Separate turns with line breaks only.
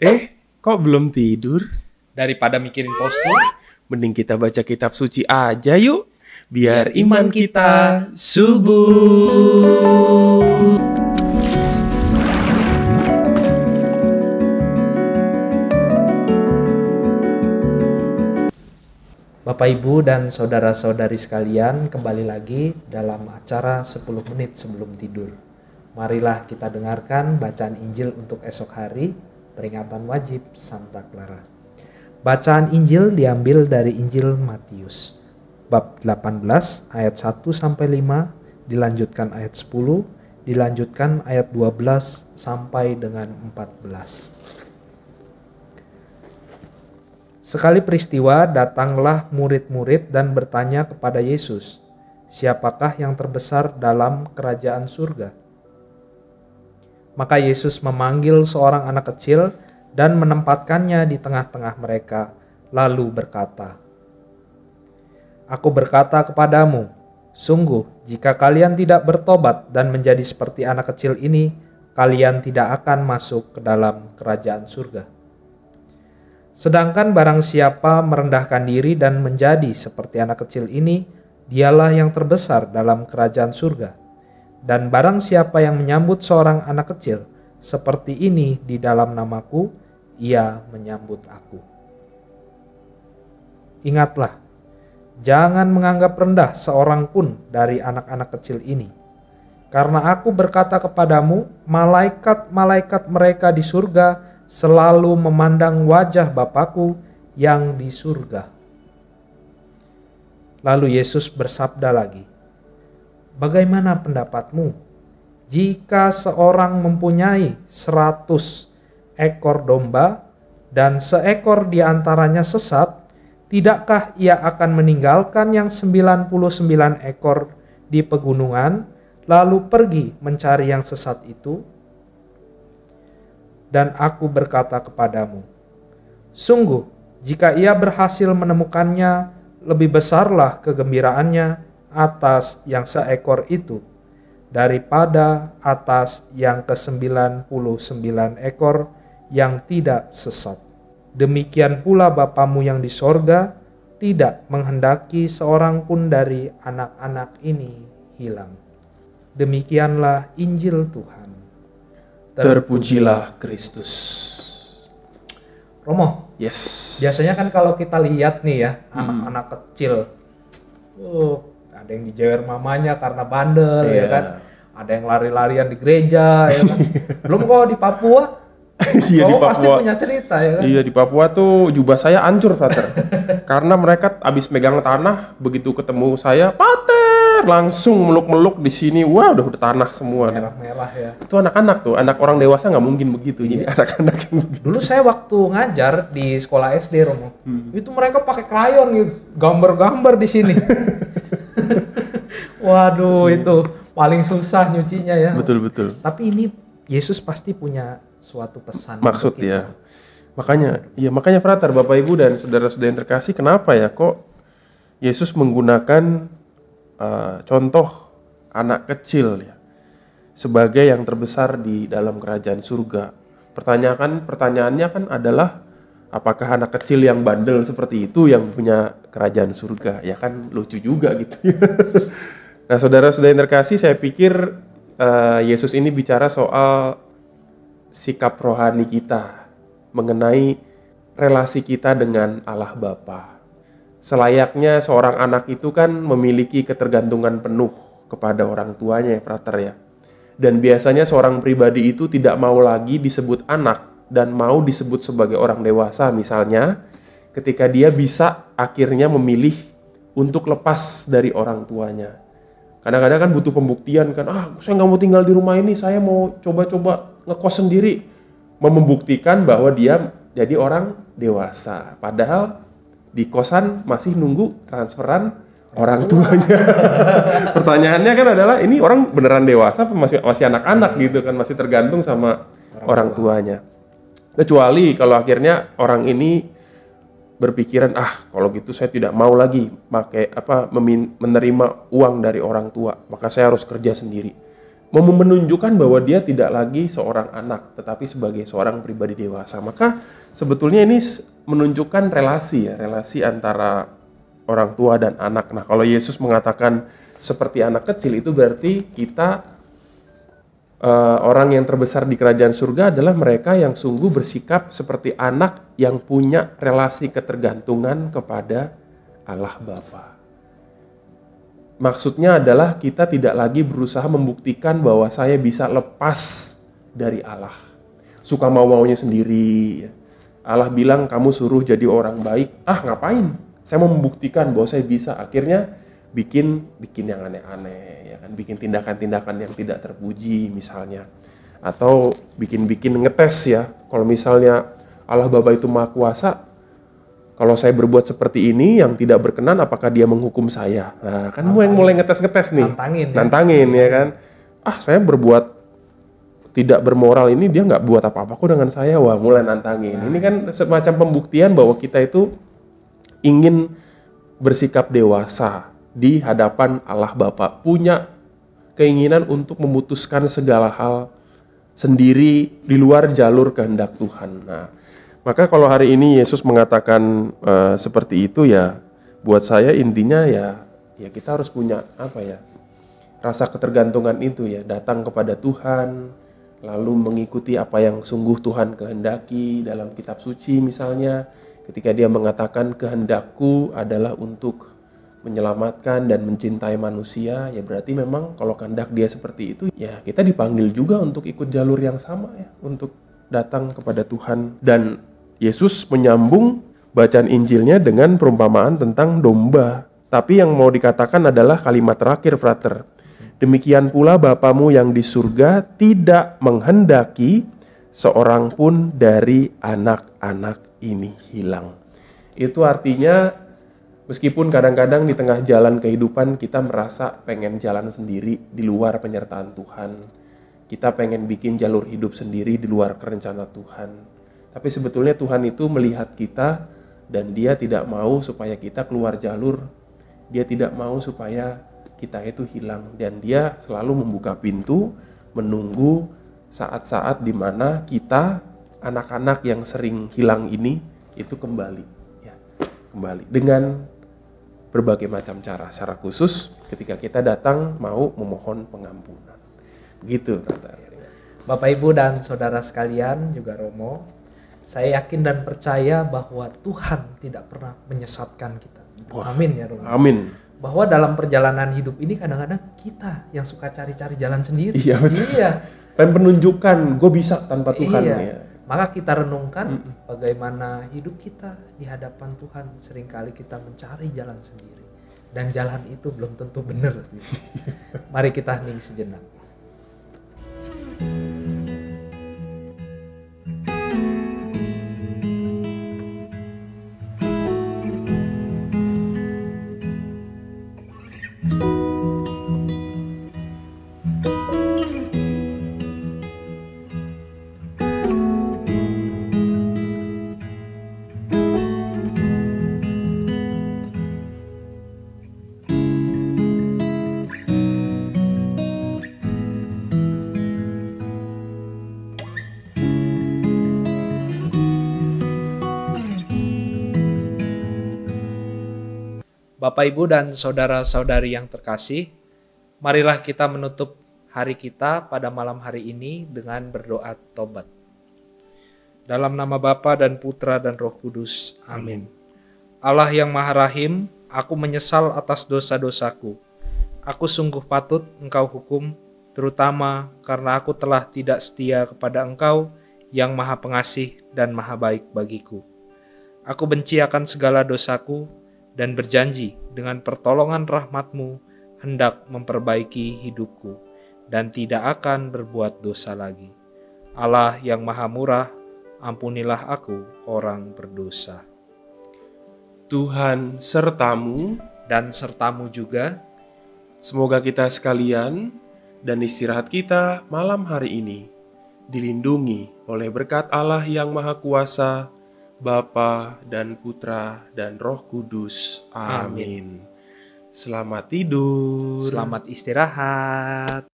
Kok belum tidur?
Daripada mikirin postur,
Mending kita baca kitab suci aja yuk. Biar iman kita subuh.
Bapak Ibu dan saudara-saudari sekalian, kembali lagi dalam acara 10 menit sebelum tidur. Marilah kita dengarkan bacaan Injil untuk esok hari, peringatan wajib Santa Clara. Bacaan Injil diambil dari Injil Matius, bab 18 ayat 1 sampai 5, dilanjutkan ayat 10, dilanjutkan ayat 12 sampai dengan 14. Sekali peristiwa datanglah murid-murid dan bertanya kepada Yesus, "Siapakah yang terbesar dalam kerajaan surga?" Maka Yesus memanggil seorang anak kecil dan menempatkannya di tengah-tengah mereka, lalu berkata, "Aku berkata kepadamu, sungguh jika kalian tidak bertobat dan menjadi seperti anak kecil ini, kalian tidak akan masuk ke dalam kerajaan surga. Sedangkan barang siapa merendahkan diri dan menjadi seperti anak kecil ini, dialah yang terbesar dalam kerajaan surga. Dan barang siapa yang menyambut seorang anak kecil seperti ini di dalam namaku, ia menyambut aku." Ingatlah, jangan menganggap rendah seorang pun dari anak-anak kecil ini. Karena aku berkata kepadamu, malaikat-malaikat mereka di surga selalu memandang wajah Bapakku yang di surga. Lalu Yesus bersabda lagi, "Bagaimana pendapatmu? Jika seorang mempunyai 100 ekor domba dan seekor di antaranya sesat, tidakkah ia akan meninggalkan yang 99 ekor di pegunungan, lalu pergi mencari yang sesat itu? Dan aku berkata kepadamu, sungguh jika ia berhasil menemukannya, lebih besarlah kegembiraannya atas yang seekor itu daripada atas yang ke-99 ekor yang tidak sesat. Demikian pula Bapamu yang di sorga tidak menghendaki seorang pun dari anak-anak ini hilang." Demikianlah Injil Tuhan.
Terpujilah Kristus.
Romo,
Yes.
biasanya kan kalau kita lihat nih ya, anak-anak kecil, ada yang dijewer mamanya karena bandel, ya kan? Ada yang lari-larian di gereja, ya kan? Belum kok di Papua,
Iya, di
pasti
Papua.
punya cerita, ya kan?
Iya, di Papua tuh jubah saya hancur, Frater. Karena mereka abis megang tanah, begitu ketemu saya, "Pater!" langsung meluk-meluk di sini. Wah, udah tanah semua.
Merah-merah ya.
Itu anak-anak tuh, anak orang dewasa nggak mungkin begitu. Jadi anak-anak yang begitu.
Dulu saya waktu ngajar di sekolah SD, Romo, itu mereka pakai krayon gitu, gambar-gambar di sini. Waduh, itu paling susah nyucinya ya.
Betul-betul.
Tapi ini Yesus pasti punya suatu pesan
Maksud
untuk kita.
ya. Makanya Frater, Bapak Ibu dan saudara-saudara yang terkasih, kenapa ya kok Yesus menggunakan contoh anak kecil ya sebagai yang terbesar di dalam kerajaan surga. Pertanyaannya kan adalah, apakah anak kecil yang bandel seperti itu yang punya kerajaan surga? Ya kan lucu juga gitu. Nah, saudara-saudara yang terkasih, saya pikir Yesus ini bicara soal sikap rohani kita mengenai relasi kita dengan Allah Bapa. Selayaknya seorang anak itu kan memiliki ketergantungan penuh kepada orang tuanya ya, Frater ya. Dan biasanya seorang pribadi itu tidak mau lagi disebut anak dan mau disebut sebagai orang dewasa, misalnya ketika dia bisa akhirnya memilih untuk lepas dari orang tuanya. Kadang-kadang kan butuh pembuktian kan, saya nggak mau tinggal di rumah ini, saya mau coba-coba ngekos sendiri. Membuktikan bahwa dia jadi orang dewasa. Padahal di kosan masih nunggu transferan orang tuanya. Pertanyaannya kan adalah, ini orang beneran dewasa apa masih anak-anak gitu kan, masih tergantung sama orang tuanya. Kecuali kalau akhirnya orang ini berpikiran, kalau gitu saya tidak mau lagi menerima uang dari orang tua, maka saya harus kerja sendiri. mau menunjukkan bahwa dia tidak lagi seorang anak, tetapi sebagai seorang pribadi dewasa. Maka sebetulnya ini menunjukkan relasi antara orang tua dan anak. Nah, kalau Yesus mengatakan seperti anak kecil, itu berarti kita orang yang terbesar di kerajaan surga adalah mereka yang sungguh bersikap seperti anak yang punya relasi ketergantungan kepada Allah Bapa. Maksudnya adalah kita tidak lagi berusaha membuktikan bahwa saya bisa lepas dari Allah. Suka mau-maunya sendiri. Allah bilang kamu suruh jadi orang baik. Ngapain? Saya mau membuktikan bahwa saya bisa. Akhirnya bikin yang aneh-aneh, ya kan? Bikin tindakan-tindakan yang tidak terpuji misalnya. Atau bikin ngetes ya. Kalau misalnya Allah Bapa itu Maha Kuasa, kalau saya berbuat seperti ini yang tidak berkenan, apakah dia menghukum saya? Nah, kan yang mulai ngetes nih. Nantangin ya kan. Saya berbuat tidak bermoral ini, dia nggak buat apa-apa kok dengan saya. Wah, mulai nantangin. Ini kan semacam pembuktian bahwa kita itu ingin bersikap dewasa di hadapan Allah Bapa. Punya keinginan untuk memutuskan segala hal sendiri di luar jalur kehendak Tuhan. Nah, maka kalau hari ini Yesus mengatakan seperti itu ya, buat saya intinya ya kita harus punya rasa ketergantungan itu ya, datang kepada Tuhan, lalu mengikuti apa yang sungguh Tuhan kehendaki dalam kitab suci misalnya, ketika dia mengatakan kehendakku adalah untuk menyelamatkan dan mencintai manusia, ya berarti memang kalau kehendak dia seperti itu, ya kita dipanggil juga untuk ikut jalur yang sama ya, untuk datang kepada Tuhan. Dan Yesus menyambung bacaan Injilnya dengan perumpamaan tentang domba. Tapi yang mau dikatakan adalah kalimat terakhir, frater. Demikian pula Bapamu yang di surga tidak menghendaki seorang pun dari anak-anak ini hilang. Itu artinya meskipun kadang-kadang di tengah jalan kehidupan kita merasa pengen jalan sendiri di luar penyertaan Tuhan. Kita pengen bikin jalur hidup sendiri di luar rencana Tuhan. Tapi sebetulnya Tuhan itu melihat kita dan dia tidak mau supaya kita keluar jalur. Dia tidak mau supaya kita itu hilang. Dan dia selalu membuka pintu, menunggu saat-saat di mana kita, anak-anak yang sering hilang ini, itu kembali. Ya, kembali. Dengan berbagai macam cara. Secara khusus ketika kita datang mau memohon pengampunan. Begitu,
Bapak, Ibu, dan saudara sekalian, juga Romo, saya yakin dan percaya bahwa Tuhan tidak pernah menyesatkan kita. Amin ya Romo.
Amin.
Bahwa dalam perjalanan hidup ini kadang-kadang kita yang suka cari-cari jalan sendiri.
Iya, betul. Iya. Dan penunjukan gue bisa tanpa Tuhan.
Iya.
Ya.
Maka kita renungkan bagaimana hidup kita di hadapan Tuhan. Seringkali kita mencari jalan sendiri. Dan jalan itu belum tentu benar. Mari kita hening sejenak. Bapak, Ibu, dan saudara-saudari yang terkasih, marilah kita menutup hari kita pada malam hari ini dengan berdoa tobat. Dalam nama Bapa dan Putra dan Roh Kudus. Amin. Allah yang Maha Rahim, aku menyesal atas dosa-dosaku. Aku sungguh patut Engkau hukum, terutama karena aku telah tidak setia kepada Engkau yang Maha Pengasih dan Maha Baik bagiku. Aku benci akan segala dosaku, dan berjanji dengan pertolongan rahmat-Mu hendak memperbaiki hidupku dan tidak akan berbuat dosa lagi. Allah yang Maha Murah, ampunilah aku orang berdosa.
Tuhan sertamu
dan sertamu juga.
Semoga kita sekalian dan istirahat kita malam hari ini dilindungi oleh berkat Allah yang Maha Kuasa, Bapa dan Putra dan Roh Kudus. Amin. Selamat tidur.
Selamat istirahat.